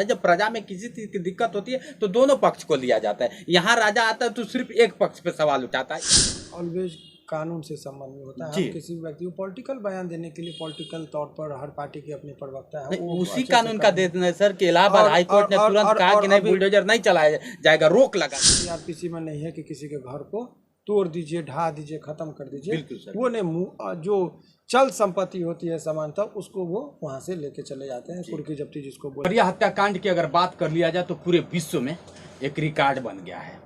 जब प्रजा में किसी चीज की दिक्कत होती है तो दोनों पक्ष को लिया जाता है। यहाँ राजा आता है तो सिर्फ एक पक्ष पे सवाल उठाता है। ऑलवेज कानून से संबंध में होता है। हम किसी भी व्यक्ति को पॉलिटिकल बयान देने के लिए पॉलिटिकल तौर पर हर पार्टी के अपने प्रवक्ता है, वो उसी कानून का देना है सर कि इलाहाबाद हाई कोर्ट ने तुरंत कहा कि नहीं बुलडोजर नहीं चलाया जाएगा, रोक लगा। सीआरपीसी में नहीं है कि किसी के घर को तोड़ दीजिए, ढा दीजिए, खत्म कर दीजिए। बिल्कुल सर। वो ने जो चल संपत्ति होती है समानता, उसको वो वहाँ से लेके चले जाते हैं, कुर्की जब्ती जिसको बोलते हैं। परिया हत्याकांड की अगर बात कर लिया जाए तो पूरे विश्व में एक रिकॉर्ड बन गया है।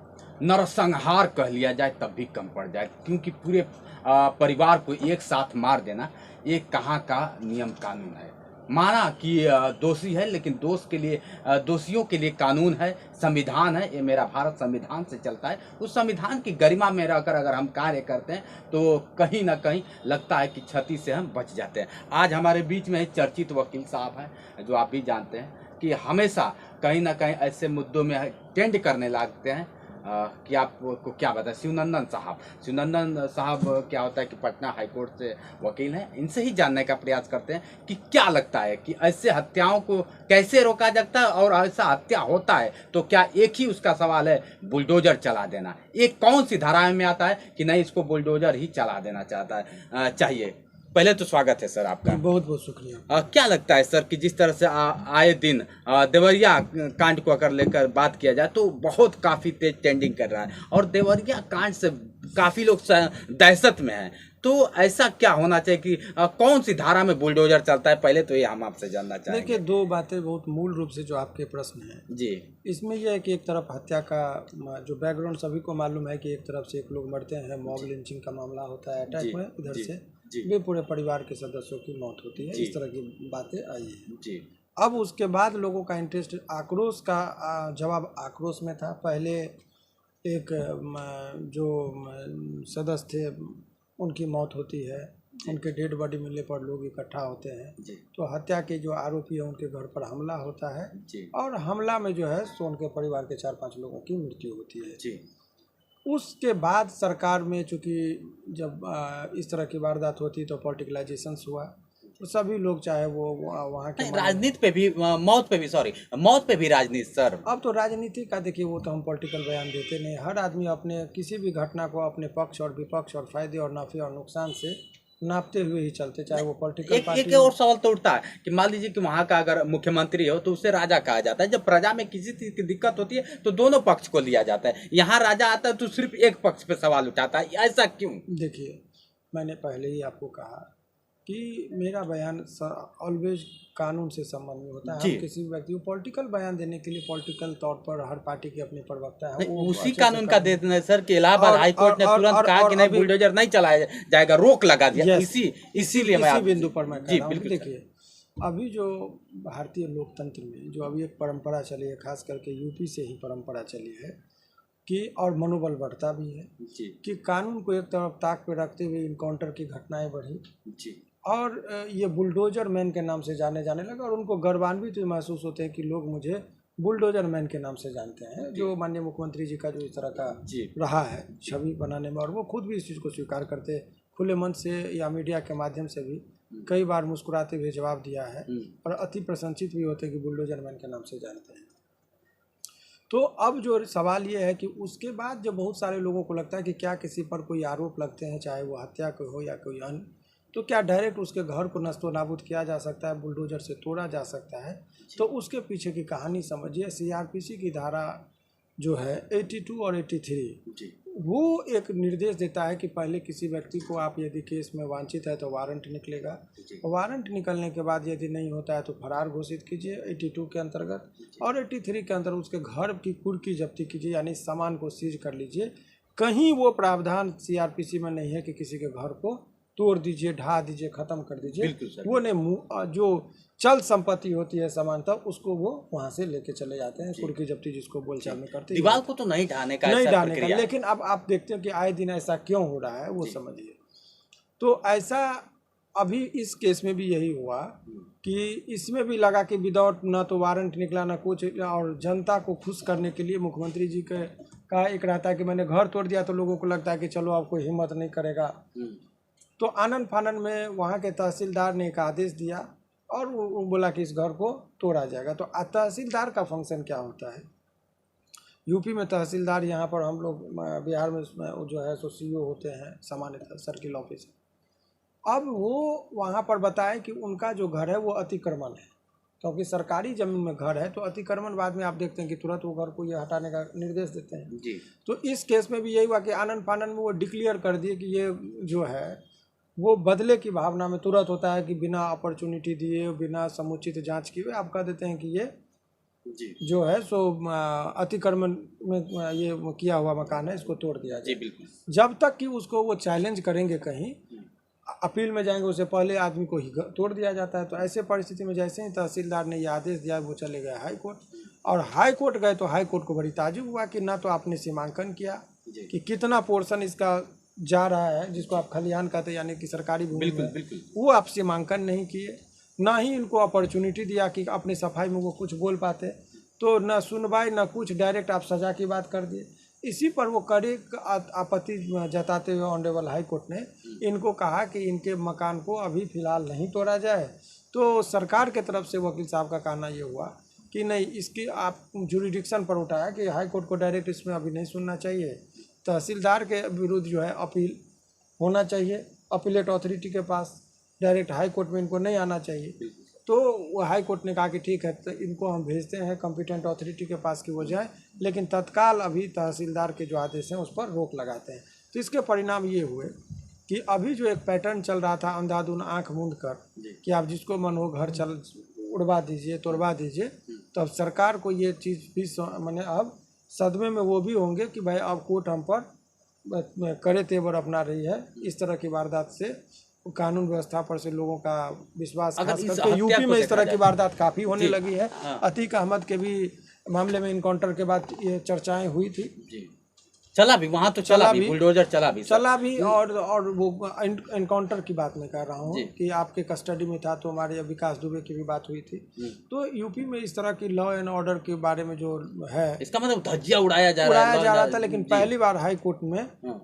नरसंहार कह लिया जाए तब भी कम पड़ जाए, क्योंकि पूरे परिवार को एक साथ मार देना ये कहाँ का नियम कानून है। माना कि दोषी है, लेकिन दोषियों के लिए कानून है, संविधान है। ये मेरा भारत संविधान से चलता है। उस संविधान की गरिमा में रहकर अगर हम कार्य करते हैं तो कहीं ना कहीं लगता है कि क्षति से हम बच जाते हैं। आज हमारे बीच में चर्चित वकील साहब हैं, जो आप भी जानते हैं कि हमेशा कहीं ना कहीं ऐसे मुद्दों में टेंड करने लगते हैं कि आपको क्या बताएं। शिवनंदन साहब क्या होता है कि पटना हाईकोर्ट से वकील हैं। इनसे ही जानने का प्रयास करते हैं कि क्या लगता है कि ऐसे हत्याओं को कैसे रोका जाता है, और ऐसा हत्या होता है तो क्या एक ही उसका सवाल है बुलडोजर चला देना। एक कौन सी धारा में आता है कि नहीं इसको बुलडोजर ही चला देना चाहिए। पहले तो स्वागत है सर आपका। बहुत बहुत शुक्रिया। क्या लगता है सर कि जिस तरह से आए दिन देवरिया कांड को अगर लेकर बात किया जाए तो बहुत काफ़ी तेज ट्रेंडिंग कर रहा है, और देवरिया कांड से काफ़ी लोग दहशत में हैं। तो ऐसा क्या होना चाहिए कि कौन सी धारा में बुलडोजर चलता है, पहले तो ये हम आपसे जानना चाहेंगे। देखिए, दो बातें बहुत मूल रूप से जो आपके प्रश्न है जी, इसमें यह है कि एक तरफ हत्या का जो बैकग्राउंड सभी को मालूम है कि एक तरफ से एक लोग मरते हैं, मॉब लिंचिंग का मामला होता है अटैक में, इधर से वे पूरे परिवार के सदस्यों की मौत होती है। इस तरह की बातें आई है जी। अब उसके बाद लोगों का इंटरेस्ट आक्रोश का जवाब आक्रोश में था। पहले एक जो सदस्य थे उनकी मौत होती है, उनके डेड बॉडी मिलने पर लोग इकट्ठा होते हैं, तो हत्या के जो आरोपी है उनके घर पर हमला होता है, और हमला में जो है सो उनके परिवार के 4-5 लोगों की मृत्यु होती है। उसके बाद सरकार में चूँकि जब इस तरह की वारदात होती तो पॉलिटिकलाइजेशन हुआ, तो सभी लोग चाहे वो वहाँ के राजनीति पे भी मौत पे भी राजनीति सर। अब तो राजनीति का देखिए, वो तो हम पॉलिटिकल बयान देते नहीं। हर आदमी अपने किसी भी घटना को अपने पक्ष और विपक्ष और फायदे और नफे और नुकसान से नापते हुए ही चलते, चाहे वो पॉलिटिकल पार्टी। एक और सवाल तो उठता है कि मान लीजिए कि वहाँ का अगर मुख्यमंत्री हो तो उसे राजा कहा जाता है। जब प्रजा में किसी चीज की दिक्कत होती है तो दोनों पक्ष को लिया जाता है। यहाँ राजा आता है तो सिर्फ एक पक्ष पे सवाल उठाता है, ऐसा क्यों? देखिए, मैंने पहले ही आपको कहा कि मेरा बयान ऑलवेज कानून से संबंध में होता है। हम किसी व्यक्ति को पॉलिटिकल बयान देने के लिए पॉलिटिकल तौर पर हर पार्टी के अपने प्रवक्ता है, उसी कानून का देना है सर कि इलाहाबाद हाई कोर्ट ने तुरंत कहा कि नहीं बुलडोजर नहीं चलाया जाएगा, रोक लगा दिया। इसीलिए मैं इसी बिंदु पर मैं कह रहा हूं। देखिए, अभी जो भारतीय लोकतंत्र में जो अभी एक परंपरा चली है, खास करके यूपी से ही परंपरा चली है कि, और मनोबल बढ़ता भी है कि कानून को एक तरफ ताक पे रखते हुए इनकाउंटर की घटनाएं बढ़ी, और ये बुलडोजर मैन के नाम से जाने लगा, और उनको गर्वान्वित भी महसूस होते हैं कि लोग मुझे बुलडोजर मैन के नाम से जानते हैं। जो माननीय मुख्यमंत्री जी का जो इस तरह का रहा है छवि बनाने में, और वो खुद भी इस चीज़ को स्वीकार करते खुले मन से या मीडिया के माध्यम से भी कई बार मुस्कुराते हुए जवाब दिया है, और अति प्रशंसित भी होते कि बुलडोजर मैन के नाम से जानते हैं। तो अब जो सवाल ये है कि उसके बाद जब बहुत सारे लोगों को लगता है कि क्या किसी पर कोई आरोप लगते हैं, चाहे वो हत्या को हो या कोई अन्य, तो क्या डायरेक्ट उसके घर को नस्तो नाबूद किया जा सकता है, बुलडोजर से तोड़ा जा सकता है? तो उसके पीछे की कहानी समझिए। सीआरपीसी की धारा जो है 82 और 83 वो एक निर्देश देता है कि पहले किसी व्यक्ति को आप यदि केस में वांछित है तो वारंट निकलेगा, वारंट निकलने के बाद यदि नहीं होता है तो फरार घोषित कीजिए 82 के अंतर्गत, और 83 के अंतर्गत उसके घर की कुर्की जब्ती कीजिए, यानी सामान को सीज कर लीजिए। कहीं वो प्रावधान सीआरपीसी में नहीं है कि किसी के घर को तोड़ दीजिए, ढा दीजिए, खत्म कर दीजिए। वो ने जो चल संपत्ति होती है समानता, उसको वो वहाँ से लेके चले जाते हैं, कुर्की जब्ती जिसको बोलचाल में करते हैं। दीवार को तो नहीं ढाने का, लेकिन अब आप देखते हैं कि आए दिन ऐसा क्यों हो रहा है, वो समझिए। तो ऐसा अभी इस केस में भी यही हुआ कि इसमें भी लगा कि विदाउट ना तो वारंट निकला ना कुछ, और जनता को खुश करने के लिए मुख्यमंत्री जी का एक रहता है कि मैंने घर तोड़ दिया, तो लोगों को लगता है कि चलो अब कोई हिम्मत नहीं करेगा। तो आनन फानन में वहाँ के तहसीलदार ने एक आदेश दिया, और वो बोला कि इस घर को तोड़ा जाएगा। तो तहसीलदार का फंक्शन क्या होता है? यूपी में तहसीलदार, यहाँ पर हम लोग बिहार में जो है सो CO होते हैं सामान्यतः, सर्किल ऑफिसर। अब वो वहाँ पर बताए कि उनका जो घर है वो अतिक्रमण है, क्योंकि सरकारी ज़मीन में घर है तो अतिक्रमण बाद में आप देखते हैं कि तुरंत वो घर को ये हटाने का निर्देश देते हैं जी। तो इस केस में भी यही हुआ कि आनन फानन में वो डिक्लेयर कर दिए कि ये जो है वो बदले की भावना में तुरंत होता है कि बिना अपॉर्चुनिटी दिए, बिना समुचित जांच किए आप कह देते हैं कि ये जी जो है सो अतिक्रमण में ये किया हुआ मकान है, इसको तोड़ दिया जी जाए। बिल्कुल। जब तक कि उसको वो चैलेंज करेंगे, कहीं अपील में जाएंगे, उससे पहले आदमी को ही तोड़ दिया जाता है। तो ऐसे परिस्थिति में जैसे ही तहसीलदार ने ये आदेश दिया, वो चले गए हाई कोर्ट, और हाई कोर्ट गए तो हाई कोर्ट को बड़ी ताजुब हुआ कि ना तो आपने सीमांकन किया कि कितना पोर्शन इसका जा रहा है, जिसको आप खलिहान कहते हैं यानी कि सरकारी भूमि में, बिल्कुल। वो आप सीमांकन नहीं किए, ना ही इनको अपॉर्चुनिटी दिया कि अपनी सफाई में वो कुछ बोल पाते। तो न सुनवाई न कुछ, डायरेक्ट आप सज़ा की बात कर दिए। इसी पर वो कड़ी आपत्ति जताते हुए ऑनरेबल हाई कोर्ट ने इनको कहा कि इनके मकान को अभी फ़िलहाल नहीं तोड़ा जाए। तो सरकार के तरफ से वकील साहब का कहना ये हुआ कि नहीं, इसकी आप जुरिडिक्शन पर उठाया कि हाई कोर्ट को डायरेक्ट इसमें अभी नहीं सुनना चाहिए, तहसीलदार के विरुद्ध जो है अपील होना चाहिए अपीलेट अथॉरिटी के पास, डायरेक्ट हाई कोर्ट में इनको नहीं आना चाहिए। तो वो हाई कोर्ट ने कहा कि ठीक है, तो इनको हम भेजते हैं कॉम्पिटेंट अथॉरिटी के पास कि वो जाए, लेकिन तत्काल अभी तहसीलदार के जो आदेश हैं उस पर रोक लगाते हैं। तो इसके परिणाम ये हुए कि अभी जो एक पैटर्न चल रहा था अंधाधुन आंख मूंद कर कि आप जिसको मन हो घर चल उड़वा दीजिए, तोड़वा दीजिए, तो अब सरकार को ये चीज़ भी माने अब सदमे में वो भी होंगे कि भाई अब कोर्ट हम पर कड़े तेवर अपना रही है। इस तरह की वारदात से कानून व्यवस्था पर से लोगों का विश्वास, खास करके यूपी में इस तरह की वारदात काफ़ी होने लगी है। अतीक अहमद के भी मामले में इनकाउंटर के बाद ये चर्चाएं हुई थी। जी। चला भी वहाँ तो चला भी बुलडोजर चला भी और वो एनकाउंटर की बात मैं कर रहा हूँ कि आपके कस्टडी में था, तो हमारे विकास दुबे की भी बात हुई थी। तो यूपी में इस तरह की लॉ एंड ऑर्डर के बारे में जो है, इसका मतलब धज्जिया उड़ाया जा रहा था। लेकिन पहली बार हाई कोर्ट में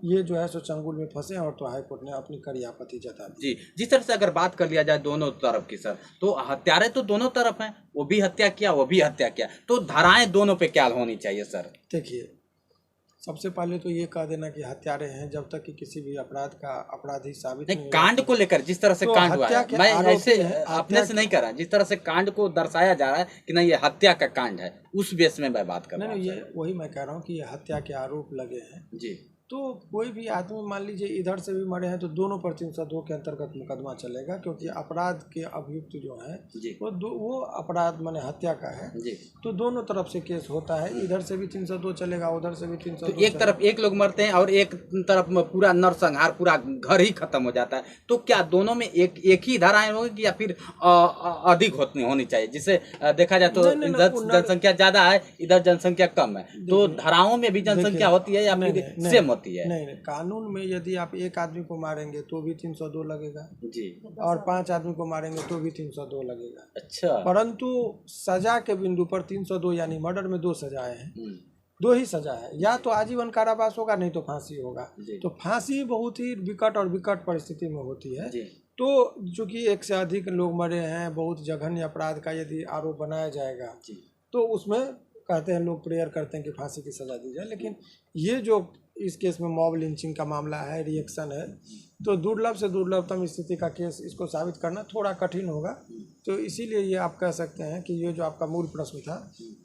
ये जो है सो चंगुल में फंसे, और तो हाई कोर्ट ने अपनी कड़ी आपत्ति जता दी। जी। जिस तरह से अगर बात कर लिया जाए दोनों तरफ की सर, तो हत्यारे तो दोनों तरफ हैं, वो भी हत्या किया, वो भी हत्या किया, तो धाराएं दोनों पे क्या होनी चाहिए सर? देखिए, सबसे पहले तो ये कह देना कि हत्यारे हैं जब तक कि किसी भी अपराध का अपराधी साबित नहीं। कांड को लेकर जिस तरह से तो कांड हुआ है, मैं ऐसे अपने से नहीं कर रहा, जिस तरह से कांड को दर्शाया जा रहा है कि नहीं ये हत्या का कांड है, उस बेस में मैं बात कर रहा हूँ। ये वही मैं कह रहा हूँ कि ये हत्या के आरोप लगे हैं जी। तो कोई भी आदमी मान लीजिए इधर से भी मरे हैं तो दोनों पर 302 के अंतर्गत मुकदमा चलेगा, क्योंकि अपराध के अभियुक्त जो है वो अपराध माने हत्या का है जी। तो दोनों तरफ से केस होता है, इधर से भी 302 चलेगा, उधर से भी 302। तो एक तरफ एक लोग मरते हैं और एक तरफ में पूरा नरसंहार, पूरा घर ही खत्म हो जाता है, तो क्या दोनों में एक ही धाराएं होगी या फिर अधिक होनी चाहिए? जिसे देखा जाए तो जनसंख्या ज्यादा है, इधर जनसंख्या कम है, तो धाराओं में भी जनसंख्या होती है या फिर सेम? नहीं, कानून में यदि आप एक आदमी को मारेंगे तो भी 302 लगेगा जी, और 5 आदमी को मारेंगे तो भी 302 लगेगा। अच्छा। परंतु सजा के बिंदु पर 302 यानी मर्डर में 2 सजाएं हैं, 2 ही सजा है, या तो आजीवन कारावास होगा नहीं तो फांसी होगा। तो फांसी बहुत ही विकट परिस्थिति में होती है। तो चूंकि एक से अधिक लोग मरे हैं, बहुत जघन्य अपराध का यदि आरोप बनाया जाएगा तो उसमें कहते हैं लोग प्रेयर करते हैं कि फांसी की सजा दी जाए। लेकिन ये जो इस केस में मॉब लिंचिंग का मामला है, रिएक्शन है, तो दुर्लभ से दुर्लभतम स्थिति का केस, इसको साबित करना थोड़ा कठिन होगा। तो इसीलिए ये आप कह सकते हैं कि ये जो आपका मूल प्रश्न था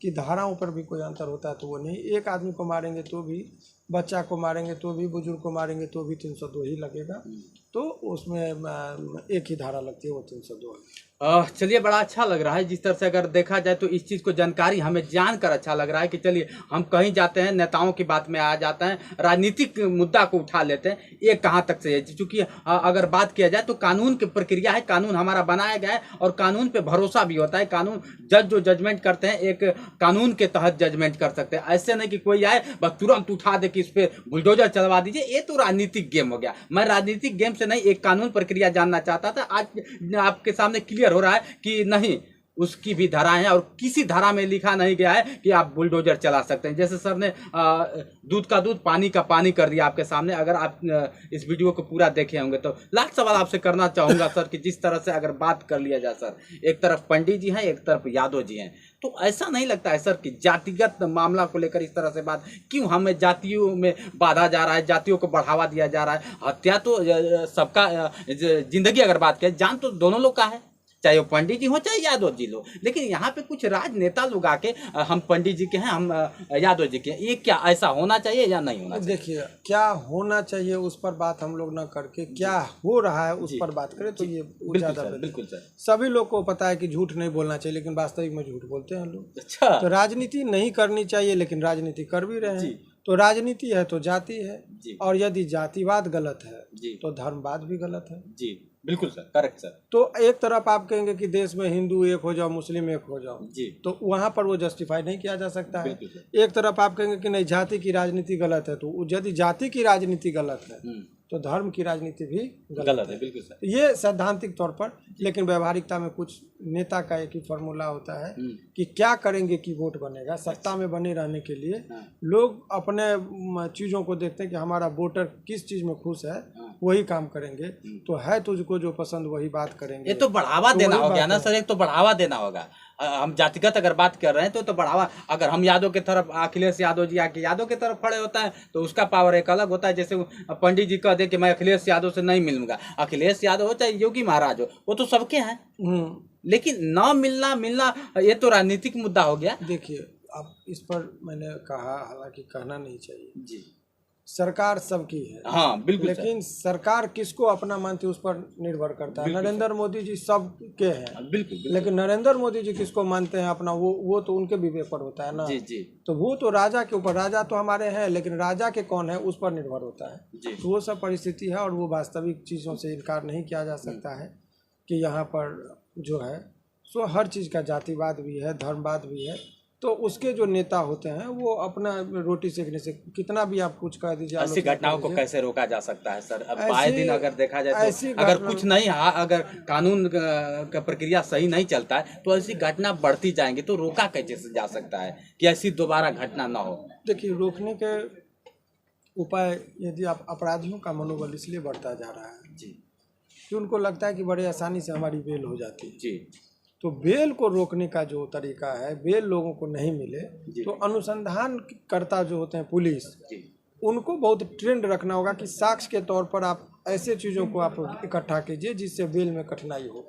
कि धाराओं पर भी कोई अंतर होता है, तो वो नहीं। एक आदमी को मारेंगे तो भी, बच्चा को मारेंगे तो भी, बुजुर्ग को मारेंगे तो भी 302 ही लगेगा। तो उसमें एक ही धारा लगती है, वो 302 है। चलिए, बड़ा अच्छा लग रहा है जिस तरह से अगर देखा जाए तो इस चीज़ को जानकारी हमें जानकर अच्छा लग रहा है कि चलिए हम कहीं जाते हैं, नेताओं की बात में आ जाते हैं, राजनीतिक मुद्दा को उठा लेते हैं, ये कहाँ तक से है। चूँकि अगर बात किया जाए तो कानून की प्रक्रिया है, कानून हमारा बनाया गया है और कानून पे भरोसा भी होता है। कानून जज जो जजमेंट करते हैं एक कानून के तहत जजमेंट कर सकते हैं, ऐसे नहीं कि कोई आए बस तुरंत उठा दे कि इस पर बुलडोजर चलवा दीजिए। ये तो राजनीतिक गेम हो गया। मैं राजनीतिक गेम से नहीं, एक कानून प्रक्रिया जानना चाहता था। आज आपके सामने क्लियर हो रहा है कि नहीं, उसकी भी धाराएं हैं, और किसी धारा में लिखा नहीं गया है कि आप बुलडोजर चला सकते हैं। जैसे सर ने दूध का दूध पानी का पानी कर दिया आपके सामने। अगर आप इस वीडियो को पूरा देखे होंगे तो लास्ट सवाल आपसे करना चाहूँगा सर कि जिस तरह से अगर बात कर लिया जाए सर, एक तरफ पंडित जी हैं, एक तरफ यादव जी हैं, तो ऐसा नहीं लगता है सर कि जातिगत मामला को लेकर इस तरह से बात क्यों हमें जातियों में बांधा जा रहा है, जातियों को बढ़ावा दिया जा रहा है? हत्या तो सबका, जिंदगी अगर बात करें, जान तो दोनों लोग का है, चाहे वो पंडित जी हो चाहे यादव जी लो। लेकिन यहाँ पे कुछ राजनेता लोग आके हम पंडित जी के हैं, हम यादव जी के हैं, ये क्या ऐसा होना चाहिए या नहीं होना चाहिए? देखिए, क्या होना चाहिए उस पर बात हम लोग ना करके क्या हो रहा है उस पर बात करें तो ये ज़्यादा बिल्कुल सर। सभी लोग को पता है कि झूठ नहीं बोलना चाहिए, लेकिन वास्तविक में झूठ बोलते हैं लोग। अच्छा, तो राजनीति नहीं करनी चाहिए, लेकिन राजनीति कर भी रहे हैं। तो राजनीति है तो जाति है, और यदि जातिवाद गलत है तो धर्मवाद भी गलत है। जी बिल्कुल सर, करेक्ट सर। तो एक तरफ आप कहेंगे कि देश में हिंदू एक हो जाओ, मुस्लिम एक हो जाओ, जी, तो वहाँ पर वो जस्टिफाई नहीं किया जा सकता है। एक तरफ आप कहेंगे कि नहीं, जाति की राजनीति गलत है, तो यदि जाति की राजनीति गलत है तो धर्म की राजनीति भी गलत है। बिल्कुल सर। ये सैद्धांतिक तौर पर, लेकिन व्यवहारिकता में कुछ नेता का एक ही फॉर्मूला होता है कि क्या करेंगे कि वोट बनेगा। सत्ता में बने रहने के लिए लोग अपने चीज़ों को देखते हैं कि हमारा वोटर किस चीज़ में खुश है, वही काम करेंगे। तो है तुझको जो पसंद वही बात करेंगे। ये तो बढ़ावा देना होगा ना सर, एक तो बढ़ावा देना होगा। हम जातिगत अगर बात कर रहे हैं तो बढ़ावा, अगर हम यादव के तरफ, अखिलेश यादव जी आके यादव के तरफ खड़े होता है तो उसका पावर एक अलग होता है। जैसे पंडित जी कह दे कि मैं अखिलेश यादव से नहीं मिलूंगा, अखिलेश यादव हो चाहे योगी महाराज हो, वो तो सबके हैं, लेकिन न मिलना ये तो राजनीतिक मुद्दा हो गया। देखिए, अब इस पर मैंने कहा, हालांकि कहना नहीं चाहिए जी, सरकार सबकी है, हाँ बिल्कुल, लेकिन सरकार किसको अपना मानती है उस पर निर्भर करता है। नरेंद्र मोदी जी सबके हैं, बिल्कुल, लेकिन नरेंद्र मोदी जी किसको मानते हैं अपना, वो तो उनके विवेक पर होता है ना। जी। तो वो तो राजा के ऊपर, राजा तो हमारे हैं, लेकिन राजा के कौन है उस पर निर्भर होता है। तो वो सब परिस्थिति है, और वो वास्तविक चीज़ों से इनकार नहीं किया जा सकता है कि यहाँ पर जो है सो हर चीज़ का जातिवाद भी है, धर्मवाद भी है। तो उसके जो नेता होते हैं वो अपना रोटी सेकने से, कितना भी आप कुछ कह दीजिए, ऐसी घटनाओं को कैसे रोका जा सकता है सर? अब आए दिन अगर देखा जाए तो अगर कुछ नहीं, अगर कानून का प्रक्रिया सही नहीं चलता है तो ऐसी घटना बढ़ती जाएंगी, तो रोका कैसे जा सकता है कि ऐसी दोबारा घटना ना हो? देखिए, रोकने के उपाय, यदि आप अपराधियों का मनोबल इसलिए बढ़ता जा रहा है जी कि उनको लगता है कि बड़े आसानी से हमारी बेल हो जाती है जी, तो बेल को रोकने का जो तरीका है, बेल लोगों को नहीं मिले तो अनुसंधानकर्ता जो होते हैं पुलिस, उनको बहुत ट्रेंड रखना होगा कि साक्ष्य के तौर पर आप ऐसे चीज़ों को आप इकट्ठा कीजिए जिससे बेल में कठिनाई हो।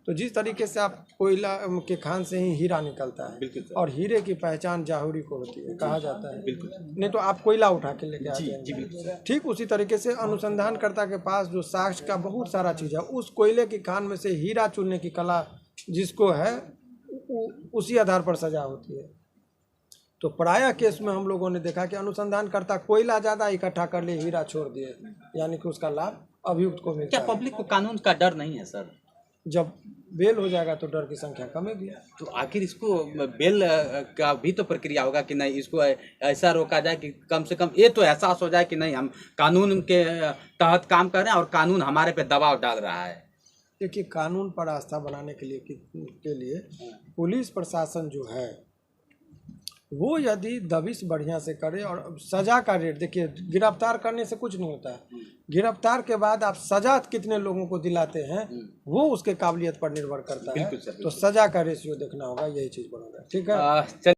तो जिस तरीके से आप कोयला के खान से ही हीरा निकलता है, और हीरे की पहचान जाहुरी को होती है, कहा जाता है, नहीं तो आप कोयला उठा के लेके आते हैं। ठीक उसी तरीके से अनुसंधानकर्ता के पास जो साक्ष्य का बहुत सारा चीज़ है, उस कोयले की खान में से हीरा चुनने की कला जिसको है, उसी आधार पर सजा होती है। तो प्रायः केस में हम लोगों ने देखा कि अनुसंधानकर्ता कोयला ज़्यादा इकट्ठा कर लिए, हीरा छोड़ दिए, यानी कि उसका लाभ अभियुक्त को मिलता है। क्या पब्लिक को कानून का डर नहीं है सर? जब बेल हो जाएगा तो डर की संख्या कमेगी। तो आखिर इसको बेल का भी तो प्रक्रिया होगा कि नहीं, इसको ऐसा रोका जाए कि कम से कम ये तो एहसास हो जाए कि नहीं, हम कानून के तहत काम कर रहे हैं और कानून हमारे पे दबाव डाल रहा है। देखिए, कानून पर आस्था बनाने के लिए पुलिस प्रशासन जो है वो यदि दबिश बढ़िया से करे, और सज़ा का रेट, देखिए गिरफ्तार करने से कुछ नहीं होता है, गिरफ्तार के बाद आप सज़ा कितने लोगों को दिलाते हैं वो उसके काबिलियत पर निर्भर करता है। तो सज़ा का रेशियो देखना होगा, यही चीज़ बढ़ेगा। ठीक है।